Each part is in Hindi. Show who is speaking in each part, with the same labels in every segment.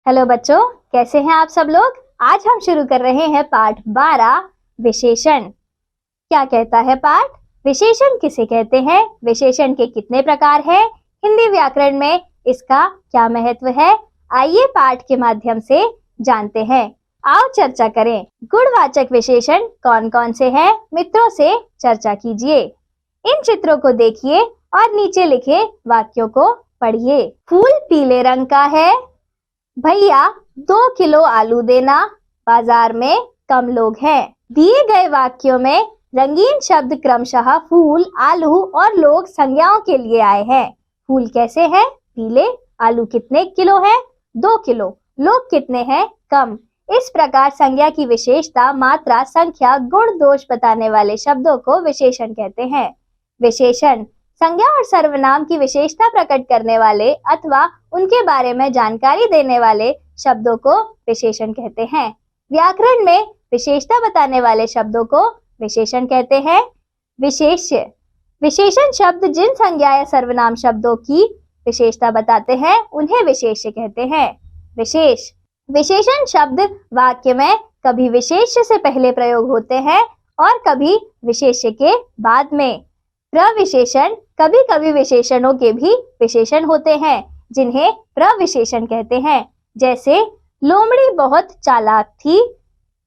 Speaker 1: हेलो बच्चों, कैसे हैं आप सब लोग। आज हम शुरू कर रहे हैं पाठ 12 विशेषण। क्या कहता है पाठ? विशेषण किसे कहते हैं, विशेषण के कितने प्रकार हैं, हिंदी व्याकरण में इसका क्या महत्व है। आइए पाठ के माध्यम से जानते हैं। आओ चर्चा करें। गुणवाचक विशेषण कौन कौन से हैं, मित्रों से चर्चा कीजिए। इन चित्रों को देखिए और नीचे लिखे वाक्यों को पढ़िए। फूल पीले रंग का है, भैया 2 किलो आलू देना, बाजार में कम लोग हैं। दिए गए वाक्यों में रंगीन शब्द क्रमशः फूल, आलू और लोग संज्ञाओं के लिए आए हैं। फूल कैसे हैं? पीले। आलू कितने किलो है? 2 किलो। लोग कितने हैं? कम। इस प्रकार संज्ञा की विशेषता, मात्रा, संख्या, गुण, दोष बताने वाले शब्दों को विशेषण कहते हैं। विशेषण संज्ञा और सर्वनाम की विशेषता प्रकट करने वाले अथवा उनके बारे में जानकारी देने वाले शब्दों को विशेषण कहते हैं। व्याकरण में विशेषता बताने वाले शब्दों को विशेषण कहते हैं। विशेष्य विशेषण शब्द जिन संज्ञा या सर्वनाम शब्दों की विशेषता बताते हैं उन्हें विशेष्य कहते हैं। विशेष विशेषण शब्द वाक्य में कभी विशेष्य से पहले प्रयोग होते हैं और कभी विशेष्य के बाद में। प्रविशेषण कभी कभी विशेषणों के भी विशेषण होते हैं जिन्हें प्रविशेषण कहते हैं। जैसे लोमड़ी बहुत चालाक थी,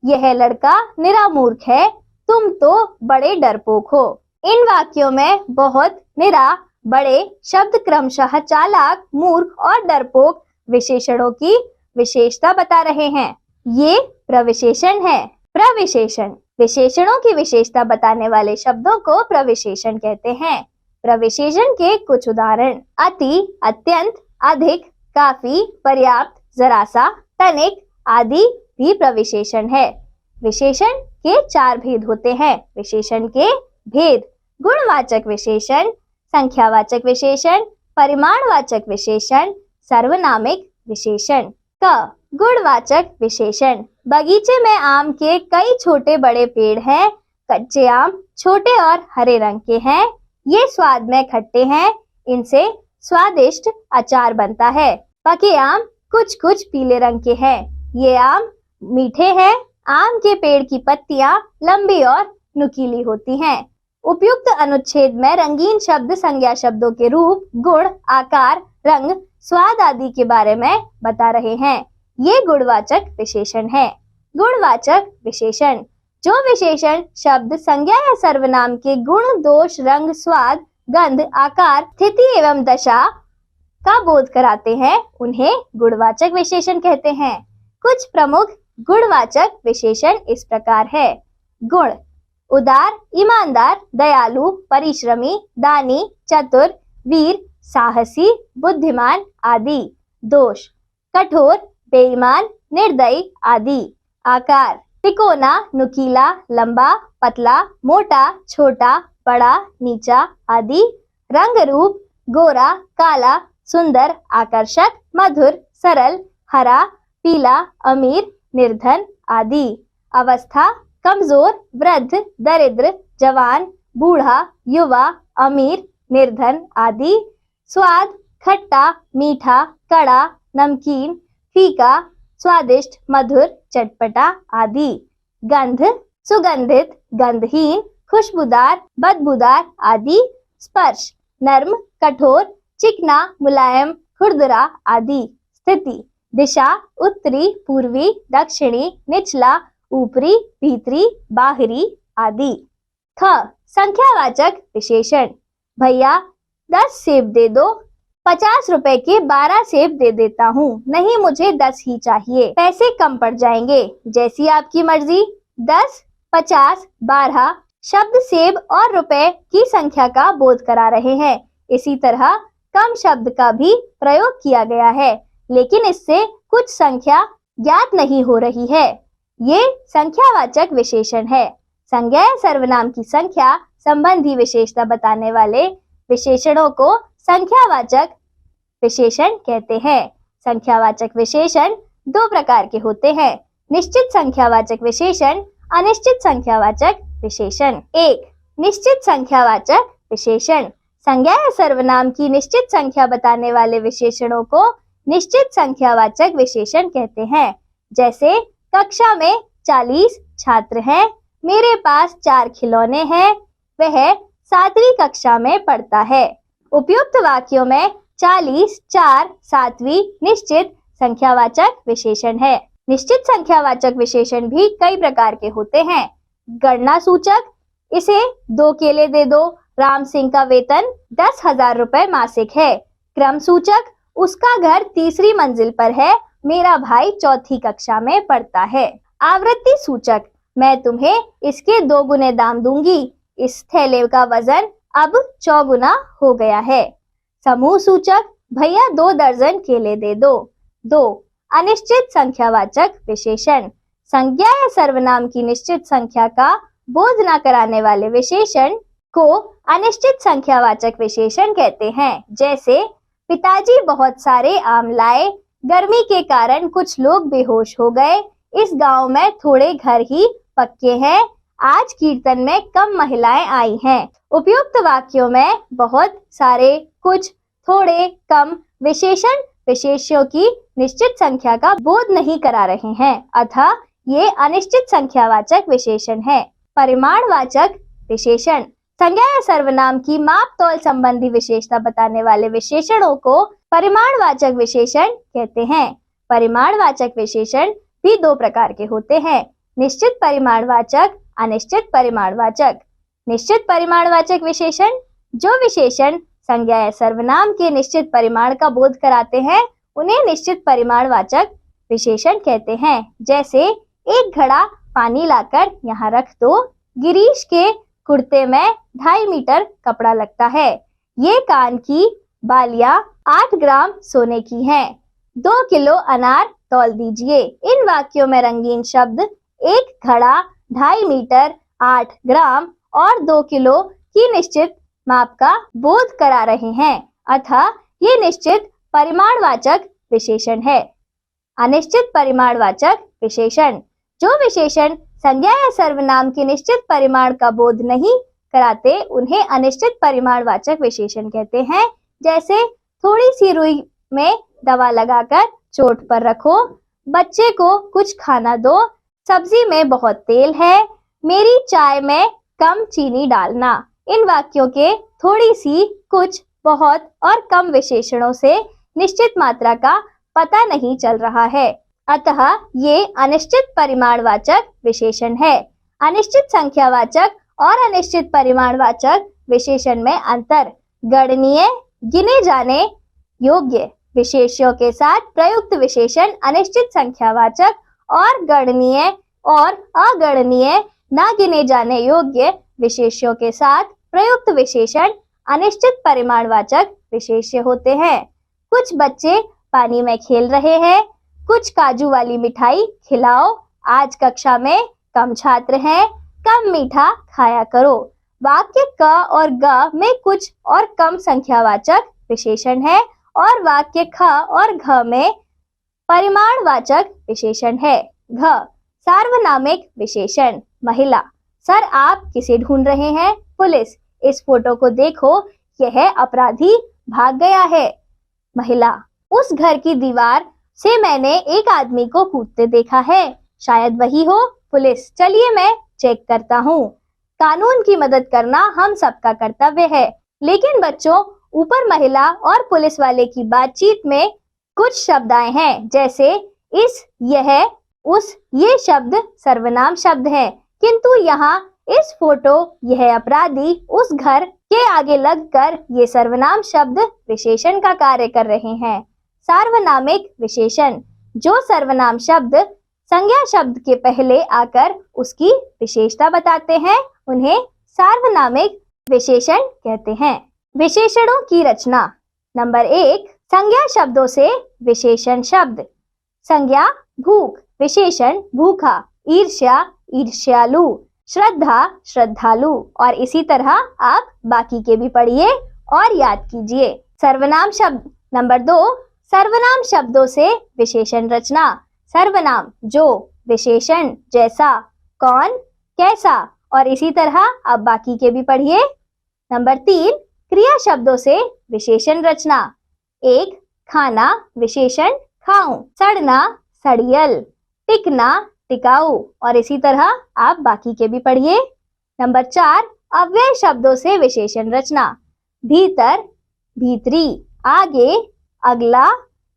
Speaker 1: यह लड़का निरा मूर्ख है, तुम तो बड़े डरपोक हो। इन वाक्यों में बहुत, निरा, बड़े शब्द क्रमशः चालाक, मूर्ख और डरपोक विशेषणों की विशेषता बता रहे हैं। ये प्रविशेषण है। प्रविशेषण विशेषणों की विशेषता बताने वाले शब्दों को प्रविशेषण कहते हैं। प्रविशेषण के कुछ उदाहरण: अति, अत्यंत, अधिक, काफी, पर्याप्त, जरा सा, तनिक आदि भी प्रविशेषण है। विशेषण के 4 भेद होते हैं। विशेषण के भेद: गुणवाचक विशेषण, संख्यावाचक विशेषण, परिमाणवाचक विशेषण, सर्वनामिक विशेषण। क गुणवाचक विशेषण: बगीचे में आम के कई छोटे बड़े पेड़ हैं। कच्चे आम छोटे और हरे रंग के हैं। ये स्वाद में खट्टे हैं, इनसे स्वादिष्ट अचार बनता है। पके आम कुछ कुछ पीले रंग के हैं। ये आम मीठे हैं। आम के पेड़ की पत्तियां लंबी और नुकीली होती हैं। उपयुक्त अनुच्छेद में रंगीन शब्द संज्ञा शब्दों के रूप, गुण, आकार, रंग, स्वाद आदि के बारे में बता रहे हैं। ये गुणवाचक विशेषण है। गुणवाचक विशेषण: जो विशेषण शब्द, संज्ञा या सर्वनाम के गुण, दोष, रंग, स्वाद, गंध, आकार, स्थिति एवं दशा का बोध कराते हैं उन्हें गुणवाचक विशेषण कहते हैं। कुछ प्रमुख गुणवाचक विशेषण इस प्रकार है। गुण: उदार, ईमानदार, दयालु, परिश्रमी, दानी, चतुर, वीर, साहसी, बुद्धिमान आदि। दोष: कठोर, बेईमान, निर्दयी आदि। आकार: तिकोना, नुकीला, लंबा, पतला, मोटा, छोटा, बड़ा, नीचा आदि। रंग रूप: गोरा, काला, सुंदर, आकर्षक, मधुर, सरल, हरा, पीला, अमीर, निर्धन आदि। अवस्था: कमजोर, वृद्ध, दरिद्र, जवान, बूढ़ा, युवा, अमीर, निर्धन आदि। स्वाद: खट्टा, मीठा, कड़ा, नमकीन, फीका, स्वादिष्ट, मधुर, चटपटा आदि। गंध: सुगंधित, गंधहीन, खुशबूदार, बदबूदार आदि। स्पर्श: नर्म, कठोर, चिकना, मुलायम, खुरदुरा आदि। स्थिति: दिशा: उत्तरी, पूर्वी, दक्षिणी, निचला, ऊपरी, भीतरी, बाहरी आदि। ख संख्यावाचक विशेषण: भैया 10 सेब दे दो, 50 रुपए के 12 सेब दे देता हूँ। नहीं, मुझे 10 ही चाहिए, पैसे कम पड़ जाएंगे। जैसी आपकी मर्जी। 10, 50, 12 शब्द सेब और रुपए की संख्या का बोध करा रहे हैं। इसी तरह कम शब्द का भी प्रयोग किया गया है, लेकिन इससे कुछ संख्या ज्ञात नहीं हो रही है। ये संख्यावाचक विशेषण है। संज्ञा या सर्वनाम की संख्या संबंधी विशेषता बताने वाले विशेषणों को संख्यावाचक विशेषण कहते हैं। संख्यावाचक विशेषण 2 प्रकार के होते हैं: निश्चित संख्यावाचक विशेषण, अनिश्चित संख्यावाचक विशेषण। 1. निश्चित संख्यावाचक विशेषण: संज्ञा या सर्वनाम की निश्चित संख्या बताने वाले विशेषणों को निश्चित संख्यावाचक विशेषण कहते हैं। जैसे कक्षा में 40 छात्र हैं, मेरे पास 4 खिलौने हैं, वह 7वीं कक्षा में पढ़ता है। उपयुक्त वाक्यों में 40, 4, 7वीं निश्चित संख्यावाचक विशेषण है। निश्चित संख्यावाचक विशेषण भी कई प्रकार के होते हैं। गणना सूचक, इसे 2 केले दे दो, राम सिंह का वेतन 10,000 रुपए मासिक है। क्रम सूचक, उसका घर 3री मंजिल पर है, मेरा भाई 4थी कक्षा में पढ़ता है। आवृत्ति सूचक, मैं तुम्हें इसके 2 गुने दाम दूंगी, इस थैले का वजन अब 4 गुना हो गया है। समूह सूचक, भैया 2 दर्जन केले दे दो। 2. अनिश्चित संख्यावाचक विशेषण, संज्ञा या सर्वनाम की निश्चित संख्या का बोध न कराने वाले विशेषण को अनिश्चित संख्यावाचक विशेषण कहते हैं। जैसे पिताजी बहुत सारे आम लाए, गर्मी के कारण कुछ लोग बेहोश हो गए, इस गांव में थोड़े घर ही पक्के हैं, आज कीर्तन में कम महिलाएं आई हैं। उपयुक्त वाक्यों में बहुत सारे, कुछ, थोड़े, कम विशेषण विशेष्यों की निश्चित संख्या का बोध नहीं करा रहे हैं, अतः ये अनिश्चित संख्यावाचक विशेषण है। परिमाणवाचक विशेषण, संज्ञा या सर्वनाम की माप तौल संबंधी विशेषता बताने वाले विशेषणों को परिमाणवाचक विशेषण कहते हैं। परिमाणवाचक विशेषण भी 2 प्रकार के होते हैं, निश्चित परिमाणवाचक, अनिश्चित परिमाणवाचक। निश्चित परिमाणवाचक विशेषण, जो विशेषण संज्ञा या सर्वनाम के निश्चित परिमाण का बोध कराते हैं, उन्हें निश्चित परिमाणवाचक विशेषण कहते हैं। जैसे एक घड़ा पानी लाकर यहाँ रख दो, गिरीश के कुर्ते में 2.5 मीटर कपड़ा लगता है, ये कान की बालियां 8 ग्राम सोने की हैं, 2 किलो अनार तौल दीजिए। इन वाक्यों में रंगीन शब्द एक घड़ा, 2.5 मीटर, 8 ग्राम और 2 किलो की निश्चित माप का बोध करा रहे हैं, अतः ये निश्चित परिमाणवाचक विशेषण है। अनिश्चित परिमाणवाचक विशेषण, जो विशेषण संज्ञा या सर्वनाम के निश्चित परिमाण का बोध नहीं कराते, उन्हें अनिश्चित परिमाणवाचक विशेषण कहते हैं। जैसे थोड़ी सी रुई में दवा लगाकर चोट पर रखो, बच्चे को कुछ खाना दो, सब्जी में बहुत तेल है, मेरी चाय में कम चीनी डालना। इन वाक्यों के थोड़ी सी, कुछ, बहुत और कम विशेषणों से निश्चित मात्रा का पता नहीं चल रहा है, अतः ये अनिश्चित परिमाणवाचक विशेषण है। अनिश्चित संख्यावाचक और अनिश्चित परिमाणवाचक विशेषण में अंतर, गणनीय, गिने जाने योग्य विशेष्यों के साथ प्रयुक्त विशेषण अनिश्चित संख्यावाचक और गणनीय और अगणनीय, न गिने जाने योग्य विशेष्यों के साथ प्रयुक्त विशेषण अनिश्चित परिमाणवाचक विशेष्य होते हैं। कुछ बच्चे पानी में खेल रहे हैं, कुछ काजू वाली मिठाई खिलाओ, आज कक्षा में कम छात्र हैं, कम मीठा खाया करो। वाक्य क और ग में कुछ और कम संख्यावाचक विशेषण है और वाक्य ख और घ में परिमाणवाचक विशेषण है। घ, सार्वनामिक विशेषण, महिला, सर आप किसे ढूंढ रहे हैं? पुलिस, इस फोटो को देखो, यह अपराधी भाग गया है। महिला, उस घर की दीवार से मैंने एक आदमी को कूदते देखा है, शायद वही हो। पुलिस, चलिए मैं चेक करता हूँ। कानून की मदद करना हम सबका कर्तव्य है, लेकिन बच्चों, ऊपर महिला और पुलिस वाले की बातचीत में कुछ शब्द आए हैं, जैसे इस, यह, उस। ये शब्द सर्वनाम शब्द हैं, किंतु यहाँ इस फोटो, यह अपराधी, उस घर के आगे लगकर ये सर्वनाम शब्द विशेषण का कार्य कर रहे हैं। सार्वनामिक विशेषण, जो सर्वनाम शब्द संज्ञा शब्द के पहले आकर उसकी विशेषता बताते हैं, उन्हें सार्वनामिक विशेषण कहते हैं। विशेषणों की रचना। नंबर 1, संज्ञा शब्दों से विशेषण शब्द। संज्ञा भूख, विशेषण भूखा, ईर्ष्या ईर्ष्यालु, श्रद्धा श्रद्धालु, और इसी तरह आप बाकी के भी पढ़िए और याद कीजिए। सर्वनाम शब्द। नंबर 2, सर्वनाम शब्दों से विशेषण रचना। सर्वनाम जो, विशेषण जैसा, कौन, कैसा, और इसी तरह आप बाकी के भी पढ़िए। नंबर 3, क्रिया शब्दों से विशेषण रचना। 1, खाना विशेषण खाऊं, सड़ना सड़ियल, टिकना टिकाऊ और इसी तरह आप बाकी के भी पढ़िए। नंबर 4, अव्यय शब्दों से विशेषण रचना, भीतर भीतरी, आगे अगला,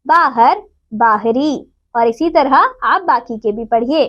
Speaker 1: बाहर बाहरी और इसी तरह आप बाकी के भी पढ़िए।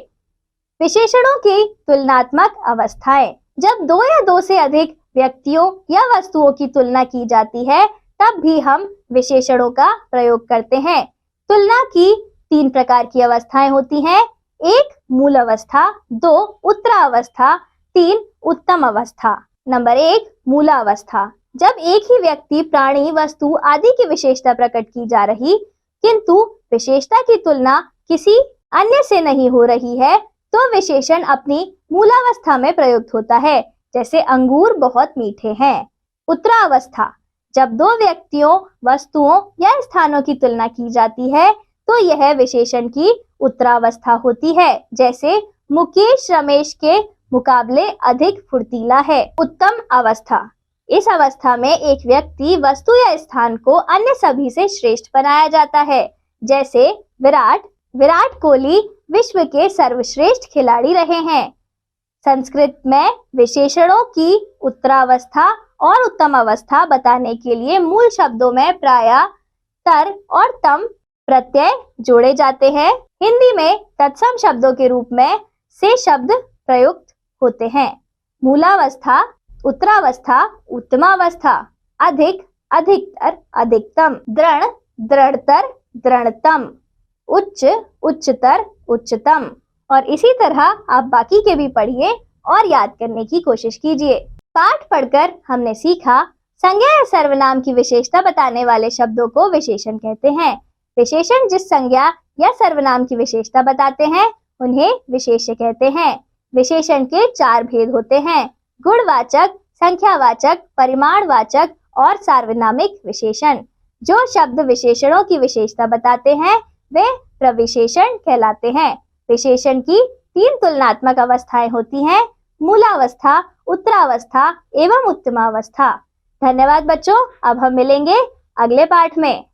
Speaker 1: विशेषणों की तुलनात्मक अवस्थाएं, जब दो या दो से अधिक व्यक्तियों या वस्तुओं की तुलना की जाती है तब भी हम विशेषणों का प्रयोग करते हैं। तुलना की 3 प्रकार की अवस्थाएं होती हैं, 1 मूल अवस्था, 2 उत्तरावस्था, 3 उत्तम अवस्था। नंबर 1 मूलावस्था, जब एक ही व्यक्ति, प्राणी, वस्तु आदि की विशेषता प्रकट की जा रही किंतु विशेषता की तुलना किसी अन्य से नहीं हो रही है तो विशेषण अपनी मूलावस्था में प्रयुक्त होता है, जैसे अंगूर बहुत मीठे हैं। उत्तरावस्था, जब 2 व्यक्तियों, वस्तुओं या स्थानों की तुलना की जाती है तो यह विशेषण की उत्तरावस्था होती है, जैसे मुकेश रमेश के मुकाबले अधिक फुर्तीला है। उत्तम अवस्था, इस अवस्था में एक व्यक्ति, वस्तु या स्थान को अन्य सभी से श्रेष्ठ बनाया जाता है, जैसे विराट कोहली विश्व के सर्वश्रेष्ठ खिलाड़ी रहे हैं। संस्कृत में विशेषणों की उत्तरावस्था और उत्तम अवस्था बताने के लिए मूल शब्दों में प्रायः तर और तम प्रत्यय जोड़े जाते हैं। हिंदी में तत्सम शब्दों के रूप में से शब्द प्रयुक्त होते हैं। मूलावस्था, उत्तरावस्था, उत्तमावस्था, अधिक अधिकतर, अधिकतम, दृढ़ दृढ़तर, दृढ़तम, उच्च उच्चतर, उच्चतम और इसी तरह आप बाकी के भी पढ़िए और याद करने की कोशिश कीजिए। पाठ पढ़कर हमने सीखा, संज्ञा या सर्वनाम की विशेषता बताने वाले शब्दों को विशेषण कहते हैं। विशेषण जिस संज्ञा या सर्वनाम की विशेषता बताते हैं उन्हें विशेष्य कहते हैं। विशेषण के 4 भेद होते हैं, गुणवाचक, संख्यावाचक, परिमाणवाचक और सार्वनामिक विशेषण। जो शब्द विशेषणों की विशेषता बताते हैं वे प्रविशेषण कहलाते हैं। विशेषण की 3 तुलनात्मक अवस्थाएं होती हैं, मूलावस्था, उत्तरावस्था एवं उत्तमावस्था। धन्यवाद बच्चों, अब हम मिलेंगे अगले पाठ में।